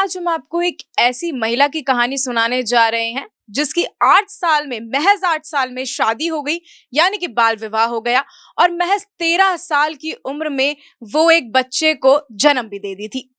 आज हम आपको एक ऐसी महिला की कहानी सुनाने जा रहे हैं जिसकी 8 साल में महज 8 साल में शादी हो गई, यानी कि बाल विवाह हो गया और महज 13 साल की उम्र में वो एक बच्चे को जन्म भी दे दी थी।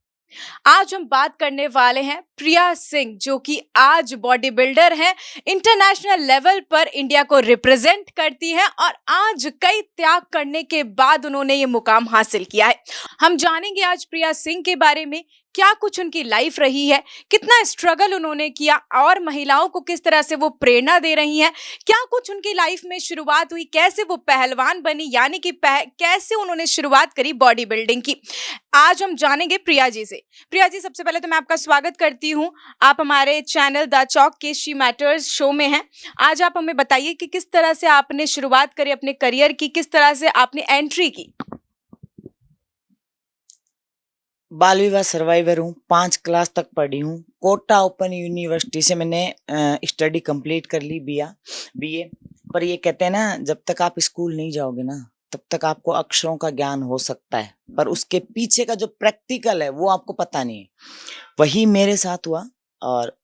आज हम बात करने वाले हैं प्रिया सिंह, जो कि आज बॉडी बिल्डर हैं, इंटरनेशनल लेवल पर इंडिया को रिप्रेजेंट करती हैं और आज कई त्याग करने के बाद उन्होंने ये मुकाम हासिल किया है। हम जानेंगे आज प्रिया सिंह के बारे में, क्या कुछ उनकी लाइफ रही है, कितना स्ट्रगल उन्होंने किया और महिलाओं को किस तरह से वो प्रेरणा दे रही हैं, क्या कुछ उनकी लाइफ में शुरुआत हुई, कैसे वो पहलवान बनी, यानी कि कैसे उन्होंने शुरुआत करी बॉडी बिल्डिंग की। आज हम जानेंगे प्रिया जी से। प्रिया जी, सबसे पहले तो मैं आपका स्वागत करती हूँ। आप हमारे चैनल द चौक के शी मैटर्स शो में हैं। आज आप हमें बताइए कि किस तरह से आपने शुरुआत करी अपने करियर की, किस तरह से आपने एंट्री की। बाल विवाह सर्वाइवर हूँ। 5 क्लास तक पढ़ी हूँ। कोटा ओपन यूनिवर्सिटी से मैंने स्टडी कंप्लीट कर ली, बीए। पर ये कहते हैं ना, जब तक आप स्कूल नहीं जाओगे ना तब तक आपको अक्षरों का ज्ञान हो सकता है, पर उसके पीछे का जो प्रैक्टिकल है वो आपको पता नहीं है। वही मेरे साथ हुआ और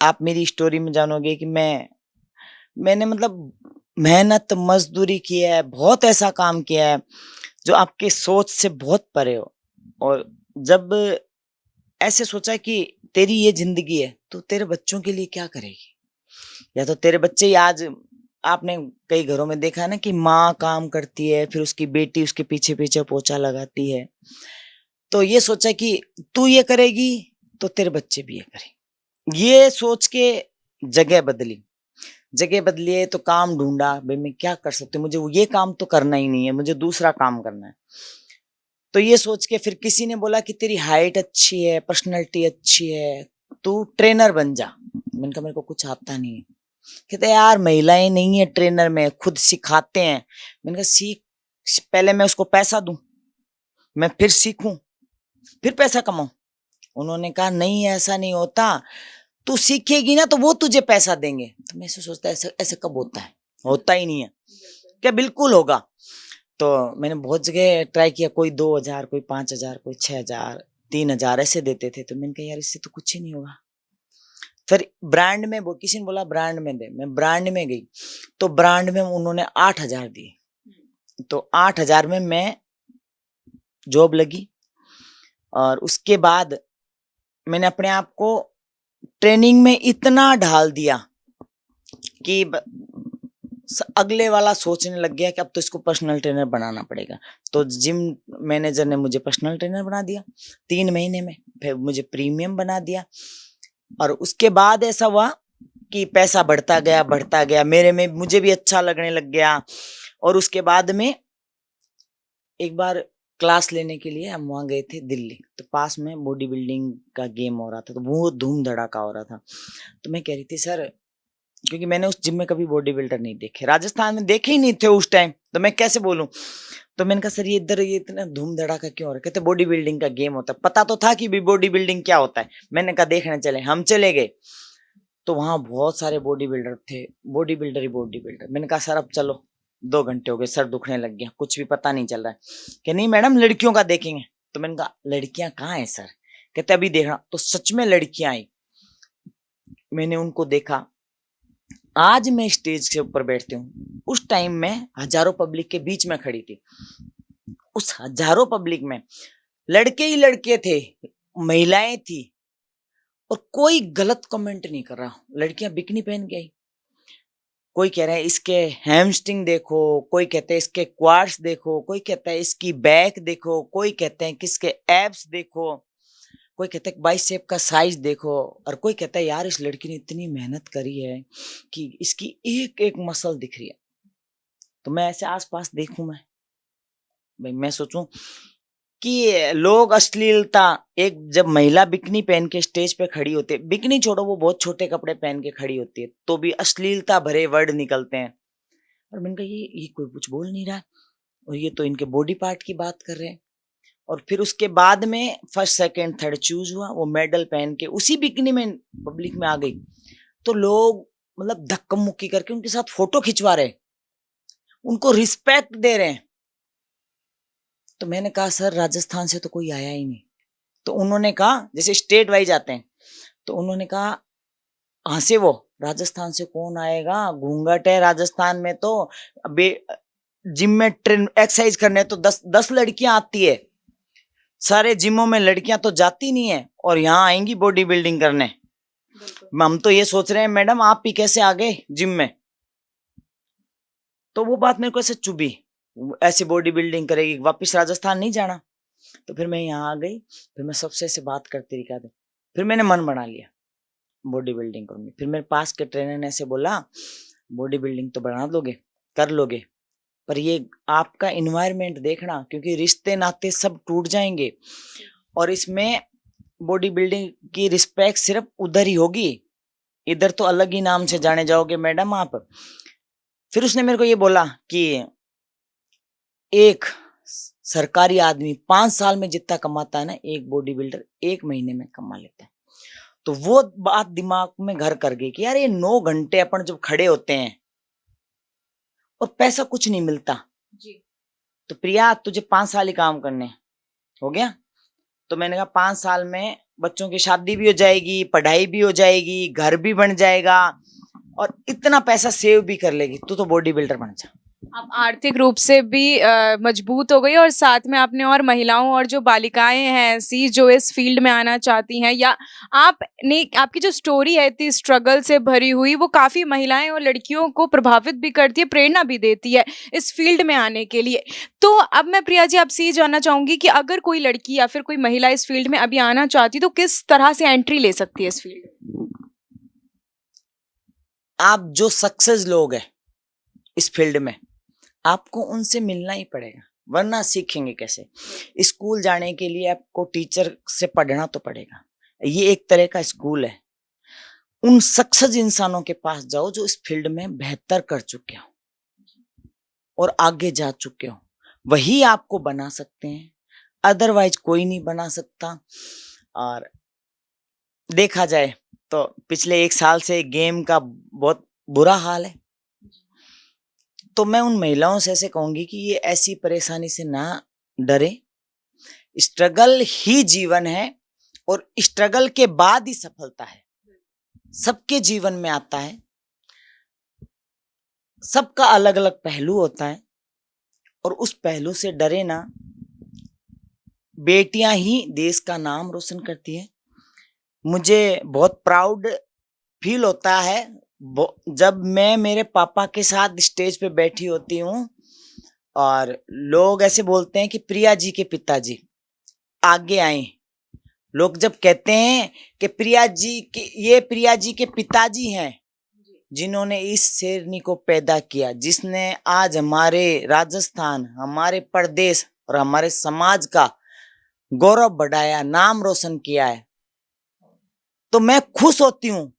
आप मेरी स्टोरी में जानोगे कि मैंने मतलब मेहनत मजदूरी की है, बहुत ऐसा काम किया है जो आपके सोच से बहुत परे हो। और जब ऐसे सोचा कि तेरी ये जिंदगी है तो तेरे बच्चों के लिए क्या करेगी, या तो तेरे बच्चे ही आज आपने कई घरों में देखा है ना कि माँ काम करती है, फिर उसकी बेटी उसके पीछे पीछे पोछा लगाती है। तो ये सोचा कि तू ये करेगी तो तेरे बच्चे भी ये करेंगे। ये सोच के जगह बदली है तो काम ढूंढा, भाई मैं क्या कर सकती हूँ, मुझे ये काम तो करना ही नहीं है, मुझे दूसरा काम करना है। तो ये सोच के फिर किसी ने बोला कि तेरी हाइट अच्छी है, पर्सनैलिटी अच्छी है, तू ट्रेनर बन जा। मैंने कहा मेरे को कुछ आता नहीं है। कहते यार महिलाएं नहीं है ट्रेनर में, खुद सिखाते हैं। मैंने कहा सीख, पहले मैं उसको पैसा दूं, मैं फिर सीखूं, फिर पैसा कमाऊं। उन्होंने कहा नहीं ऐसा नहीं होता, तू सीखेगी ना तो वो तुझे पैसा देंगे। तो मैं ऐसे सोचता ऐसे ऐसे कब होता है, होता ही नहीं है। क्या बिल्कुल होगा। तो मैंने बहुत जगह ट्राई किया, कोई 2000, कोई 5000, कोई 6000, 3000 ऐसे देते थे। तो मैंने कहा यार इससे तो कुछ ही नहीं होगा। फिर ब्रांड में किसी ने बोला ब्रांड में दे, मैं ब्रांड में गई तो ब्रांड में उन्होंने 8000 दिए। तो 8000 में मैं जॉब लगी और उसके बाद मैंने अपने आप को ट्रेनिंग में इतना ढाल दिया कि अगले वाला सोचने लग गया कि अब तो इसको पर्सनल ट्रेनर बनाना पड़ेगा। तो जिम मैनेजर ने मुझे पर्सनल ट्रेनर बना दिया 3 महीने में, फिर मुझे प्रीमियम बना दिया। और उसके बाद ऐसा हुआ कि पैसा बढ़ता गया मेरे में, मुझे भी अच्छा लगने लग गया। और उसके बाद में एक बार क्लास लेने के लिए हम वहाँ गए थे दिल्ली, तो पास में बॉडी बिल्डिंग का गेम हो रहा था, तो वो धूम धड़ाका हो रहा था। तो मैं कह रही थी सर, क्योंकि मैंने उस जिम में कभी बॉडी बिल्डर नहीं देखे, राजस्थान में देखे ही नहीं थे उस टाइम, तो मैं कैसे बोलूं। तो मैंने कहा सर ये इधर ये इतना धूम धड़ाका क्यों हो रहा है। कहते बॉडी बिल्डिंग का गेम होता है। पता तो था कि भी बॉडी बिल्डिंग क्या होता है। मैंने कहा देखने चले, हम चले गए। तो वहां बहुत सारे बॉडी बिल्डर थे, बॉडी बिल्डर ही बॉडी बिल्डर। मैंने कहा सर अब चलो, 2 घंटे हो गए, सर दुखने लग गया, कुछ भी पता नहीं चल रहा है। कि नहीं मैडम लड़कियों का देखेंगे। तो मैंने कहा लड़कियां कहाँ है सर। कहते अभी देखना। तो सच में लड़कियां आई, मैंने उनको देखा। आज मैं स्टेज के ऊपर बैठती हूँ, उस टाइम में हजारों पब्लिक के बीच में खड़ी थी। उस हजारों पब्लिक में लड़के ही लड़के थे, महिलाएं थी, और कोई गलत कमेंट नहीं कर रहा। लड़कियां बिकनी पहन के आई, कोई कह रहा है इसके हैमस्ट्रिंग देखो, कोई कहते हैं इसके क्वाड्स देखो, कोई कहता है इसकी बैक देखो, कोई कहते हैं किसके एब्स देखो, कोई कहता है बाइसेप का साइज देखो, और कोई कहता है यार इस लड़की ने इतनी मेहनत करी है कि इसकी एक एक मसल दिख रही है। तो मैं ऐसे आसपास देखूं, भाई मैं सोचूं कि लोग अश्लीलता, एक जब महिला बिकनी पहन के स्टेज पे खड़ी होती है, बिकनी छोड़ो वो बहुत छोटे कपड़े पहन के खड़ी होती है, तो भी अश्लीलता भरे वर्ड निकलते हैं। और मैंने कहा ये कोई कुछ बोल नहीं रहा, और ये तो इनके बॉडी पार्ट की बात कर रहे हैं। और फिर उसके बाद में फर्स्ट सेकंड थर्ड चूज हुआ, वो मेडल पहन के उसी बिकनी में पब्लिक में आ गई। तो लोग मतलब धक्का मुक्की करके उनके साथ फोटो खिंचवा रहे, उनको रिस्पेक्ट दे रहे हैं। तो मैंने कहा सर राजस्थान से तो कोई आया ही नहीं। तो उन्होंने कहा, जैसे स्टेट वाइज आते हैं, तो उन्होंने कहा कहाँ से, वो राजस्थान से कौन आएगा, घूंघट है राजस्थान में, तो जिम में ट्रेन एक्सरसाइज करने तो 10 लड़कियां आती है, सारे जिमों में लड़कियां तो जाती नहीं है, और यहाँ आएंगी बॉडी बिल्डिंग करने। हम तो ये सोच रहे हैं मैडम आप ही कैसे आ गए जिम में। तो वो बात मेरे को ऐसे चुभी, ऐसे बॉडी बिल्डिंग करेगी, वापस राजस्थान नहीं जाना। तो फिर मैं यहाँ आ गई, फिर मैं सबसे ऐसे बात करती रही, फिर मैंने मन बना लिया बॉडी बिल्डिंग करूंगी। फिर मेरे पास के ट्रेनर ने ऐसे बोला बॉडी बिल्डिंग तो बना लोगे, कर लोगे, पर ये आपका इन्वायरमेंट देखना, क्योंकि रिश्ते नाते सब टूट जाएंगे, और इसमें बॉडी बिल्डिंग की रिस्पेक्ट सिर्फ उधर ही होगी, इधर तो अलग ही नाम से जाने जाओगे मैडम आप। फिर उसने मेरे को ये बोला कि एक सरकारी आदमी 5 साल में जितना कमाता है ना, एक बॉडी बिल्डर 1 महीने में कमा लेता है। तो वो बात दिमाग में घर कर गई कि यार ये 9 घंटे अपन जब खड़े होते हैं और पैसा कुछ नहीं मिलता जी, तो प्रिया तुझे 5 साल ही काम करने, हो गया। तो मैंने कहा 5 साल में बच्चों की शादी भी हो जाएगी, पढ़ाई भी हो जाएगी, घर भी बन जाएगा, और इतना पैसा सेव भी कर लेगी, तू तो बॉडी बिल्डर बन जा। आप आर्थिक रूप से भी मजबूत हो गई, और साथ में आपने और महिलाओं और जो बालिकाएं हैं ऐसी जो इस फील्ड में आना चाहती हैं, या आपने, आपकी जो स्टोरी है इतनी स्ट्रगल से भरी हुई, वो काफ़ी महिलाएं और लड़कियों को प्रभावित भी करती है, प्रेरणा भी देती है इस फील्ड में आने के लिए। तो अब मैं प्रिया जी आपसे ये जानना चाहूँगी कि अगर कोई लड़की या फिर कोई महिला इस फील्ड में अभी आना चाहती तो किस तरह से एंट्री ले सकती है इस फील्ड में? आप जो सक्सेस लोग हैं इस फील्ड में, आपको उनसे मिलना ही पड़ेगा, वरना सीखेंगे कैसे। स्कूल जाने के लिए आपको टीचर से पढ़ना तो पड़ेगा, ये एक तरह का स्कूल है। उन सक्सेस इंसानों के पास जाओ जो इस फील्ड में बेहतर कर चुके हो और आगे जा चुके हो, वही आपको बना सकते हैं, अदरवाइज कोई नहीं बना सकता। और देखा जाए तो पिछले 1 साल से गेम का बहुत बुरा हाल है, तो मैं उन महिलाओं से ऐसे कहूंगी कि ये ऐसी परेशानी से ना डरे, स्ट्रगल ही जीवन है, और स्ट्रगल के बाद ही सफलता है, सबके जीवन में आता है, सबका अलग अलग पहलू होता है, और उस पहलू से डरे ना। बेटियां ही देश का नाम रोशन करती है। मुझे बहुत प्राउड फील होता है जब मैं मेरे पापा के साथ स्टेज पे बैठी होती हूँ और लोग ऐसे बोलते हैं कि प्रिया जी के पिताजी आगे आए। लोग जब कहते हैं कि प्रिया जी के पिताजी हैं जिन्होंने इस शेरनी को पैदा किया, जिसने आज हमारे राजस्थान, हमारे प्रदेश और हमारे समाज का गौरव बढ़ाया, नाम रोशन किया है, तो मैं खुश होती हूँ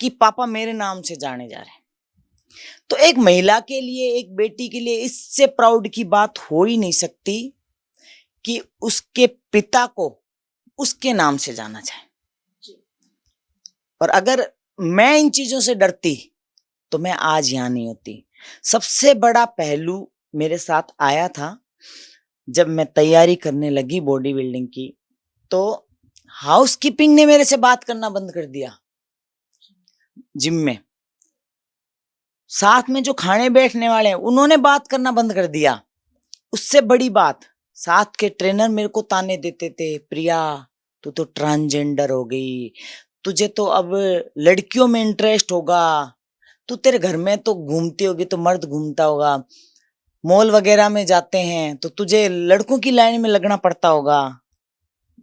कि पापा मेरे नाम से जाने जा रहे हैं। तो एक महिला के लिए, एक बेटी के लिए इससे प्राउड की बात हो ही नहीं सकती कि उसके पिता को उसके नाम से जाना जाए। और अगर मैं इन चीजों से डरती तो मैं आज यहां नहीं होती। सबसे बड़ा पहलू मेरे साथ आया था जब मैं तैयारी करने लगी बॉडी बिल्डिंग की, तो हाउसकीपिंग ने मेरे से बात करना बंद कर दिया। जिम में साथ में जो खाने बैठने वाले हैं उन्होंने बात करना बंद कर दिया। उससे बड़ी बात, साथ के ट्रेनर मेरे को ताने देते थे, प्रिया तू तो ट्रांसजेंडर हो गई, तुझे तो अब लड़कियों में इंटरेस्ट होगा, तू तेरे घर में तो घूमती होगी तो मर्द घूमता होगा, मॉल वगैरह में जाते हैं तो तुझे लड़कों की लाइन में लगना पड़ता होगा।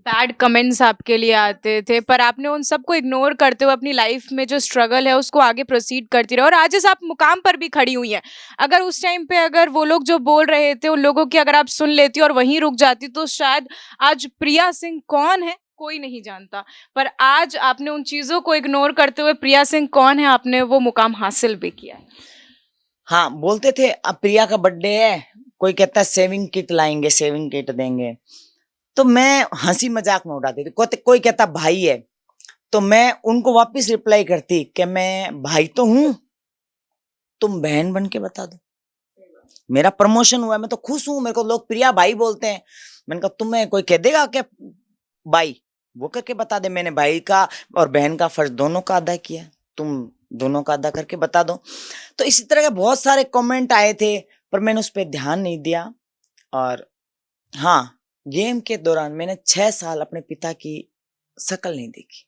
बैड कमेंट्स आपके लिए आते थे, पर आपने उन सबको इग्नोर करते हुए अपनी लाइफ में जो स्ट्रगल है उसको आगे प्रोसीड करती रहे, और आज इस आप मुकाम पर भी खड़ी हुई हैं। अगर उस टाइम पे अगर वो लोग जो बोल रहे थे उन लोगों की अगर आप सुन लेती और वहीं रुक जाती तो शायद आज प्रिया सिंह कौन है कोई नहीं जानता, पर आज आपने उन चीज़ों को इग्नोर करते हुए प्रिया सिंह कौन है, आपने वो मुकाम हासिल भी किया है। हाँ, बोलते थे अब प्रिया का बर्थडे है, कोई कहता है सेविंग किट लाएंगे, सेविंग किट देंगे, तो मैं हंसी मजाक में उड़ाती थी। कोई कहता भाई है तो मैं उनको वापस रिप्लाई करती कि मैं भाई तो हूं, तुम बहन बन के बता दो। मेरा प्रमोशन हुआ है, मैं तो खुश हूं, मेरे को लोग प्रिया भाई बोलते हैं। मैंने कहा तुम्हें कोई कह देगा क्या बाई, वो करके बता दे। मैंने भाई का और बहन का फर्ज दोनों का अदा किया, तुम दोनों का अदा करके बता दो। तो इसी तरह के बहुत सारे कमेंट आए थे, पर मैंने उस पर ध्यान नहीं दिया। और हाँ, गेम के दौरान मैंने 6 साल अपने पिता की शक्ल नहीं देखी।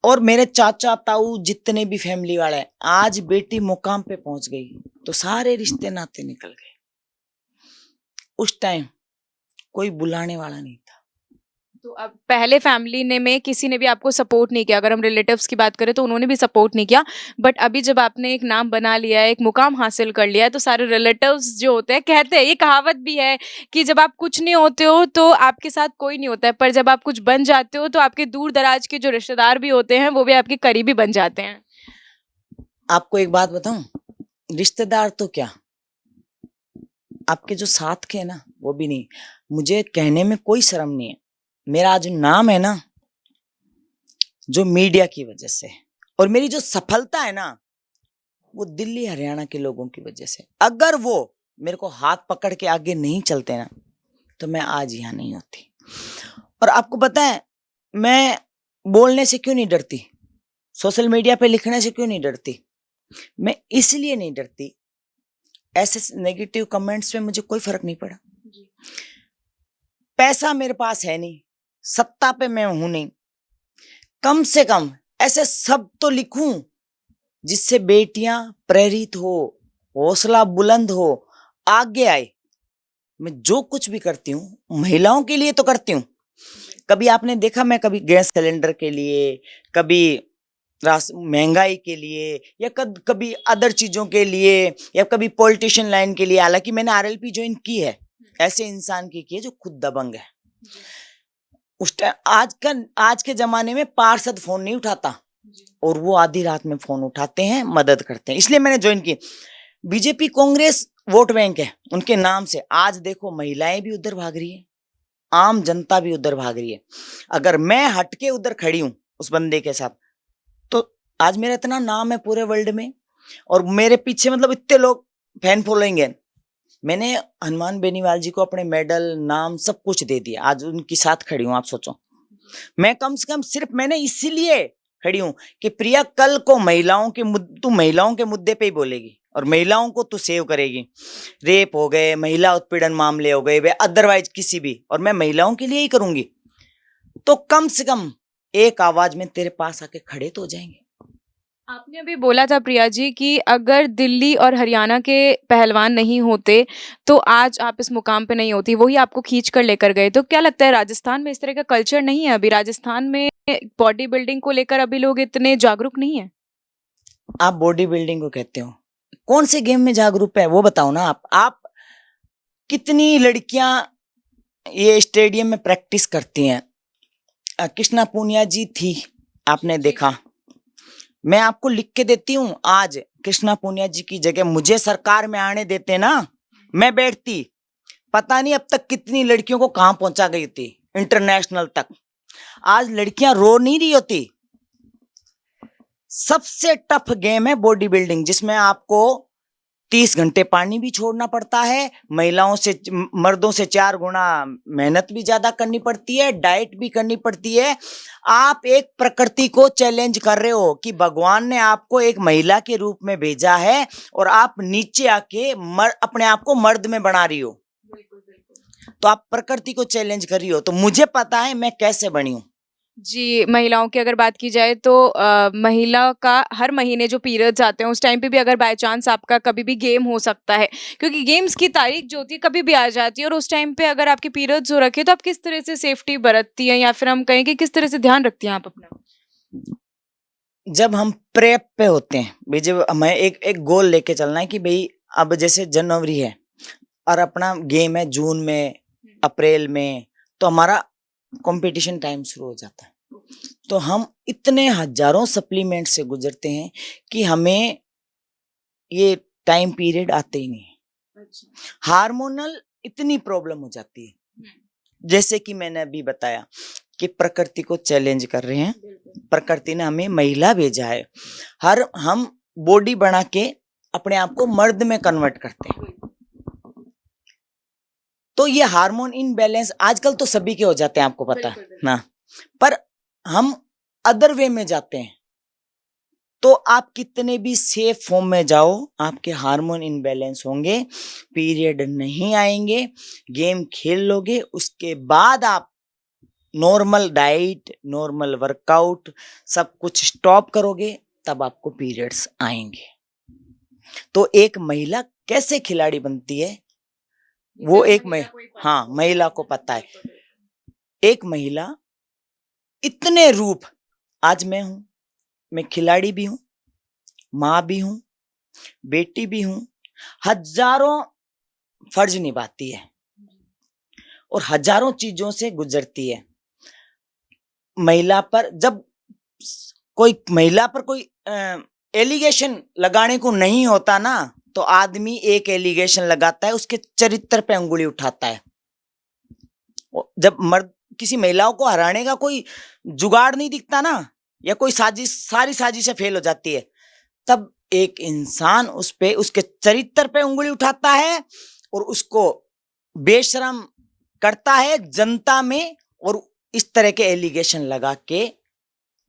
और मेरे चाचा ताऊ जितने भी फैमिली वाले हैं, आज बेटी मुकाम पे पहुंच गई तो सारे रिश्ते नाते निकल गए। उस टाइम कोई बुलाने वाला नहीं था। तो अब पहले फैमिली ने में किसी ने भी आपको सपोर्ट नहीं किया, अगर हम रिलेटिव्स की बात करें तो उन्होंने भी सपोर्ट नहीं किया। बट अभी जब आपने एक नाम बना लिया है, एक मुकाम हासिल कर लिया है, तो सारे रिलेटिव्स जो होते हैं, कहते हैं, ये कहावत भी है कि जब आप कुछ नहीं होते हो तो आपके साथ कोई नहीं होता है, पर जब आप कुछ बन जाते हो तो आपके दूर दराज के जो रिश्तेदार भी होते हैं वो भी आपके करीबी बन जाते हैं। आपको एक बात बताऊं, रिश्तेदार तो क्या, आपके जो साथ के ना वो भी नहीं। मुझे कहने में कोई शर्म नहीं है, मेरा जो नाम है ना, जो मीडिया की वजह से, और मेरी जो सफलता है ना, वो दिल्ली हरियाणा के लोगों की वजह से। अगर वो मेरे को हाथ पकड़ के आगे नहीं चलते ना, तो मैं आज यहाँ नहीं होती। और आपको पता है मैं बोलने से क्यों नहीं डरती, सोशल मीडिया पे लिखने से क्यों नहीं डरती? मैं इसलिए नहीं डरती, ऐसे नेगेटिव कमेंट्स में मुझे कोई फर्क नहीं पड़ा। पैसा मेरे पास है नहीं, सत्ता पे मैं हूं नहीं, कम से कम ऐसे सब तो लिखूं जिससे बेटियां प्रेरित हो, हौसला बुलंद हो, आगे आए। मैं जो कुछ भी करती हूँ महिलाओं के लिए तो करती हूँ। कभी आपने देखा मैं कभी गैस सिलेंडर के लिए, कभी महंगाई के लिए, या कभी अदर चीजों के लिए, या कभी पॉलिटिशियन लाइन के लिए, हालांकि मैंने आरएलपी ज्वाइन की है, ऐसे इंसान की है जो खुद दबंग है। उस टाइम आज के जमाने में पार्षद फोन नहीं उठाता, और वो आधी रात में फोन उठाते हैं, मदद करते हैं, इसलिए मैंने ज्वाइन की। बीजेपी कांग्रेस वोट बैंक है उनके नाम से। आज देखो महिलाएं भी उधर भाग रही है, आम जनता भी उधर भाग रही है। अगर मैं हटके उधर खड़ी हूं उस बंदे के साथ, तो आज मेरा इतना नाम है पूरे वर्ल्ड में, और मेरे पीछे मतलब इतने लोग फैन फॉलोइंग है। मैंने हनुमान बेनीवाल जी को अपने मेडल, नाम, सब कुछ दे दिया, आज उनके साथ खड़ी हूं। आप सोचो, मैं कम से कम सिर्फ मैंने इसीलिए खड़ी हूं कि प्रिया कल को तू महिलाओं के मुद्दे पे ही बोलेगी और महिलाओं को तू सेव करेगी। रेप हो गए, महिला उत्पीड़न मामले हो गए, वे अदरवाइज किसी भी, और मैं महिलाओं के लिए ही करूंगी। तो कम से कम एक आवाज में तेरे पास आके खड़े तो हो जाएंगे। आपने अभी बोला था प्रिया जी कि अगर दिल्ली और हरियाणा के पहलवान नहीं होते तो आज आप इस मुकाम पे नहीं होती, वही आपको खींच कर लेकर गए। तो क्या लगता है राजस्थान में इस तरह का कल्चर नहीं है अभी? राजस्थान में बॉडी बिल्डिंग को लेकर अभी लोग इतने जागरूक नहीं है? आप बॉडी बिल्डिंग को कहते हो, कौन से गेम में जागरूक है वो बताओ ना। आप कितनी लड़कियां ये स्टेडियम में प्रैक्टिस करती हैं? कृष्णा पूनिया जी थी, आपने देखा। मैं आपको लिख के देती हूँ, आज कृष्णा पूनिया जी की जगह मुझे सरकार में आने देते ना, मैं बैठती, पता नहीं अब तक कितनी लड़कियों को कहां पहुंचा गई थी, इंटरनेशनल तक। आज लड़कियां रो नहीं रही होती। सबसे टफ गेम है बॉडी बिल्डिंग, जिसमें आपको 30 घंटे पानी भी छोड़ना पड़ता है, मर्दों से 4 गुना मेहनत भी ज्यादा करनी पड़ती है, डाइट भी करनी पड़ती है। आप एक प्रकृति को चैलेंज कर रहे हो कि भगवान ने आपको एक महिला के रूप में भेजा है और आप नीचे आके अपने आप को मर्द में बना रही हो। तो आप प्रकृति को चैलेंज कर रही हो। तो मुझे पता है मैं कैसे बनी हूं। जी, महिलाओं की अगर बात की जाए तो महिला का हर महीने जो पीरियड्स आते हैं उस टाइम पे भी अगर बाय चांस आपका कभी भी गेम हो सकता है, क्योंकि गेम्स की तारीख जो होती है कभी भी आ जाती है, और उस टाइम पे अगर आपके पीरियड्स हो रखे तो आप किस तरह से सेफ्टी बरतती हैं, या फिर हम कहें कि किस तरह से ध्यान रखती हैं आप अपना? जब हम प्रेप पे होते हैं भाई, जब हमें एक गोल लेके चलना है कि भाई अब जैसे जनवरी है और अपना गेम है जून में, अप्रैल में, तो हमारा कंपटीशन टाइम शुरू हो जाता है। तो हम इतने हजारों सप्लीमेंट से गुजरते हैं कि हमें ये टाइम पीरियड आते ही नहीं है। हार्मोनल इतनी प्रॉब्लम हो जाती है। जैसे कि मैंने अभी बताया कि प्रकृति को चैलेंज कर रहे हैं, प्रकृति ने हमें महिला भेजा है। हम बॉडी बना के अपने आप को मर्द में कन्वर्ट करते हैं। तो ये हार्मोन इनबैलेंस आजकल तो सभी के हो जाते हैं, आपको पता है ना। पर हम अदर वे में जाते हैं, तो आप कितने भी सेफ फॉर्म में जाओ, आपके हार्मोन इनबैलेंस होंगे, पीरियड नहीं आएंगे, गेम खेल लोगे, उसके बाद आप नॉर्मल डाइट, नॉर्मल वर्कआउट सब कुछ स्टॉप करोगे, तब आपको पीरियड्स आएंगे। तो एक महिला कैसे खिलाड़ी बनती है, वो एक हाँ, महिला को पता है। एक महिला इतने रूप, आज मैं हूं, मैं खिलाड़ी भी हूं, माँ भी हूं, बेटी भी हूं, हजारों फर्ज निभाती है और हजारों चीजों से गुजरती है। महिला पर जब कोई महिला पर कोई एलिगेशन लगाने को नहीं होता ना, तो आदमी एक एलिगेशन लगाता है, उसके चरित्र पे अंगुली उठाता है। जब मर्द किसी महिलाओं को हराने का कोई जुगाड़ नहीं दिखता ना, या कोई साजिश, सारी साजिशें फेल हो जाती है, तब एक इंसान उस पे, उसके चरित्र पे उंगली उठाता है और उसको बेशरम करता है जनता में, और इस तरह के एलिगेशन लगा के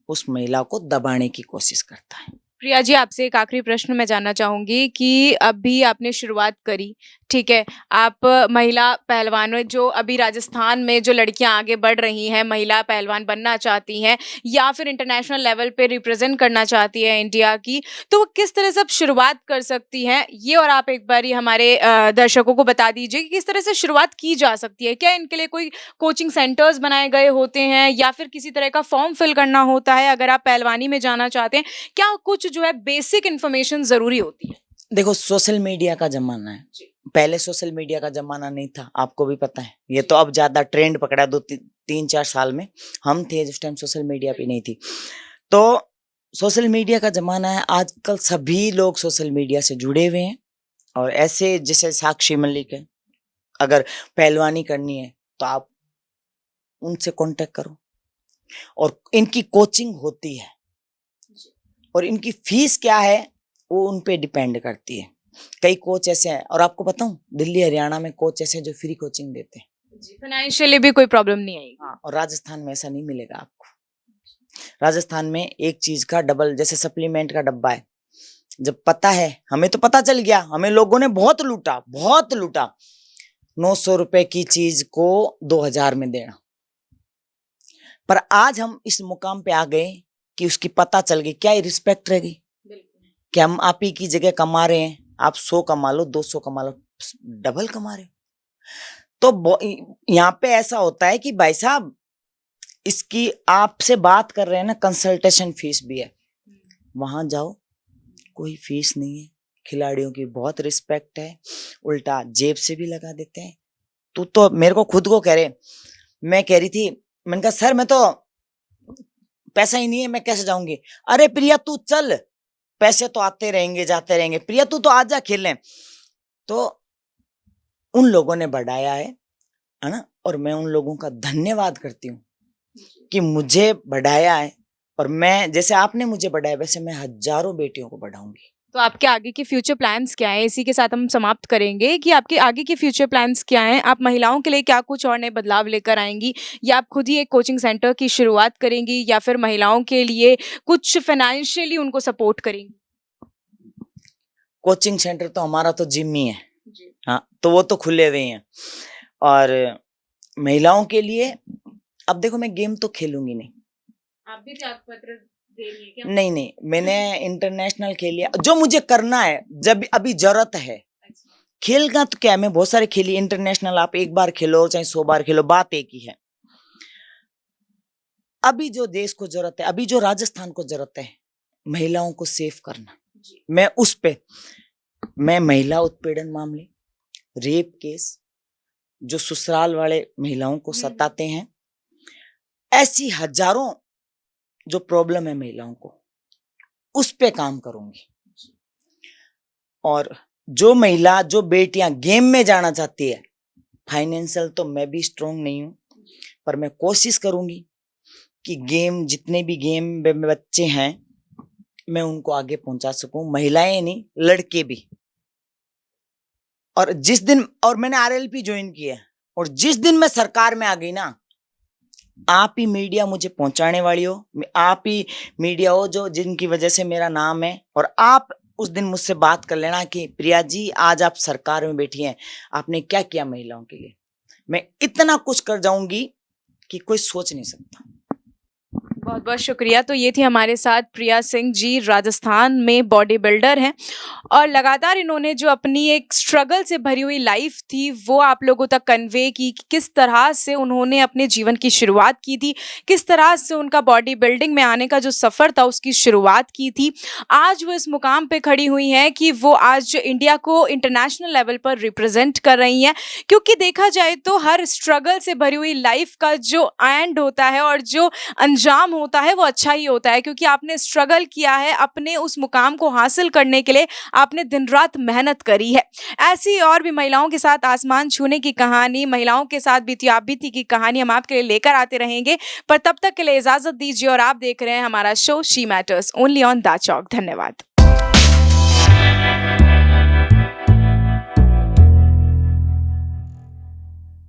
उस महिला को दबाने की कोशिश करता है। प्रिया जी, आपसे एक आखिरी प्रश्न मैं जानना चाहूंगी कि अभी आपने शुरुआत करी, ठीक है, आप महिला पहलवान जो अभी राजस्थान में जो लड़कियां आगे बढ़ रही हैं, महिला पहलवान बनना चाहती हैं या फिर इंटरनेशनल लेवल पे रिप्रेजेंट करना चाहती है इंडिया की, तो वो किस तरह से अब शुरुआत कर सकती हैं, ये और आप एक बार हमारे दर्शकों को बता दीजिए कि किस तरह से शुरुआत की जा सकती है। क्या इनके लिए कोई कोचिंग सेंटर्स बनाए गए होते हैं या फिर किसी तरह का फॉर्म फिल करना होता है अगर आप पहलवानी में जाना चाहते हैं? क्या कुछ जो है बेसिक इन्फॉर्मेशन जरूरी होती है? देखो, सोशल मीडिया का जमाना है, पहले सोशल मीडिया का जमाना नहीं था, आपको भी पता है। ये तो अब ज्यादा ट्रेंड पकड़ा, 2-3-4 साल में। हम थे जिस टाइम सोशल मीडिया पे नहीं थी। तो सोशल मीडिया का जमाना है, आजकल सभी लोग सोशल मीडिया से जुड़े हुए हैं। और ऐसे जैसे साक्षी मलिक है, अगर पहलवानी करनी है तो आप उनसे कांटेक्ट करो, और इनकी कोचिंग होती है, और इनकी फीस क्या है वो उन पे डिपेंड करती है। कई कोच ऐसे हैं, और आपको बताऊं, दिल्ली हरियाणा में कोच ऐसे हैं जो फ्री कोचिंग देते हैं। फाइनेंशियली भी कोई प्रॉब्लम नहीं आएगी। हाँ, और राजस्थान में ऐसा नहीं मिलेगा आपको। राजस्थान में एक चीज का डबल, जैसे सप्लीमेंट का डब्बा है, जब पता है, हमें तो पता चल गया, हमें लोगों ने बहुत लूटा, बहुत लूटा। 900 रुपए की चीज को 2000 में देना। पर आज हम इस मुकाम पे आ गए कि उसकी पता चल गई, क्या ये रिस्पेक्ट रहेगी कि हम आप ही की जगह कमा रहे हैं, आप 100 कमा लो, 200 कमा लो, डबल कमा रहे हो। तो यहाँ पे ऐसा होता है कि भाई साहब, इसकी आपसे बात कर रहे हैं ना, कंसल्टेशन फीस भी है, वहां जाओ, कोई फीस नहीं है, खिलाड़ियों की बहुत रिस्पेक्ट है, उल्टा जेब से भी लगा देते हैं। तू तो मेरे को खुद को कह रहे, मैं कह रही थी, मैंने कहा सर मैं तो पैसा ही नहीं है, मैं कैसे जाऊंगी? अरे प्रिया तू चल, पैसे तो आते रहेंगे जाते रहेंगे, प्रिया तू तो आजा खेलने। तो उन लोगों ने बढ़ाया है ना, और मैं उन लोगों का धन्यवाद करती हूँ कि मुझे बढ़ाया है, और मैं जैसे आपने मुझे बढ़ाया वैसे मैं हजारों बेटियों को बढ़ाऊंगी। तो आपके आगे के फ्यूचर प्लान्स क्या हैं? इसी के साथ हम समाप्त करेंगे कि आपके आगे के फ्यूचर प्लान्स क्या हैं? आप महिलाओं के लिए क्या कुछ और नए बदलाव लेकर आएंगी, या आप खुद ही एक कोचिंग सेंटर की शुरुआत करेंगी, या फिर महिलाओं के लिए कुछ फाइनेंशियली उनको सपोर्ट करेंगी? कोचिंग सेंटर तो हमारा तो जिम ही है, हाँ, तो वो तो खुले हुए हैं। और महिलाओं के लिए अब देखो, मैं गेम तो खेलूंगी नहीं। आप भी त्याग पत्र दे रही है क्या? नहीं नहीं, मैंने इंटरनेशनल खेल लिया, जो मुझे करना है, जब अभी जरूरत है। खेल का तो क्या है, मैं बहुत सारे खेली इंटरनेशनल, आप एक बार खेलो चाहे 100 बार खेलो, बात एक ही है। अभी जो देश को जरूरत है, अभी जो राजस्थान को जरूरत है, महिलाओं को सेफ करना। मैं उस पे, मैं महिला उत्पीड़न मामले, रेप केस, जो ससुराल वाले महिलाओं को सताते हैं, ऐसी हजारों जो प्रॉब्लम है महिलाओं को, उस पे काम करूंगी। और जो महिला, जो बेटियां गेम में जाना चाहती है, फाइनेंशियल तो मैं भी स्ट्रांग नहीं हूं, पर मैं कोशिश करूंगी कि गेम, जितने भी गेम में बच्चे हैं, मैं उनको आगे पहुंचा सकूं, महिलाएं नहीं, लड़के भी। और जिस दिन, और मैंने आरएलपी ज्वाइन किया है, और जिस दिन मैं सरकार में आ गई ना, आप ही मीडिया मुझे पहुंचाने वाली हो, आप ही मीडिया हो जो जिनकी वजह से मेरा नाम है। और आप उस दिन मुझसे बात कर लेना कि प्रिया जी आज आप सरकार में बैठी हैं, आपने क्या किया महिलाओं के लिए। मैं इतना कुछ कर जाऊंगी कि कोई सोच नहीं सकता। बहुत बहुत शुक्रिया। तो ये थी हमारे साथ प्रिया सिंह जी, राजस्थान में बॉडी बिल्डर हैं और लगातार इन्होंने जो अपनी एक स्ट्रगल से भरी हुई लाइफ थी वो आप लोगों तक कन्वे की कि किस तरह से उन्होंने अपने जीवन की शुरुआत की थी, किस तरह से उनका बॉडी बिल्डिंग में आने का जो सफ़र था उसकी शुरुआत की थी। आज वो इस मुकाम पे खड़ी हुई हैं कि वो आज इंडिया को इंटरनेशनल लेवल पर रिप्रेजेंट कर रही हैं, क्योंकि देखा जाए तो हर स्ट्रगल से भरी हुई लाइफ का जो एंड होता है और जो अंजाम होता है वो अच्छा ही होता है, क्योंकि आपने स्ट्रगल किया है, अपने उस मुकाम को हासिल करने के लिए आपने दिन रात मेहनत करी है। ऐसी और भी महिलाओं के साथ आसमान छूने की कहानी, महिलाओं के साथ बीती आप बीती की कहानी हम आपके लिए लेकर आते रहेंगे, पर तब तक के लिए इजाजत दीजिए और आप देख रहे हैं हमारा show she matters only on दा चौक। धन्यवाद।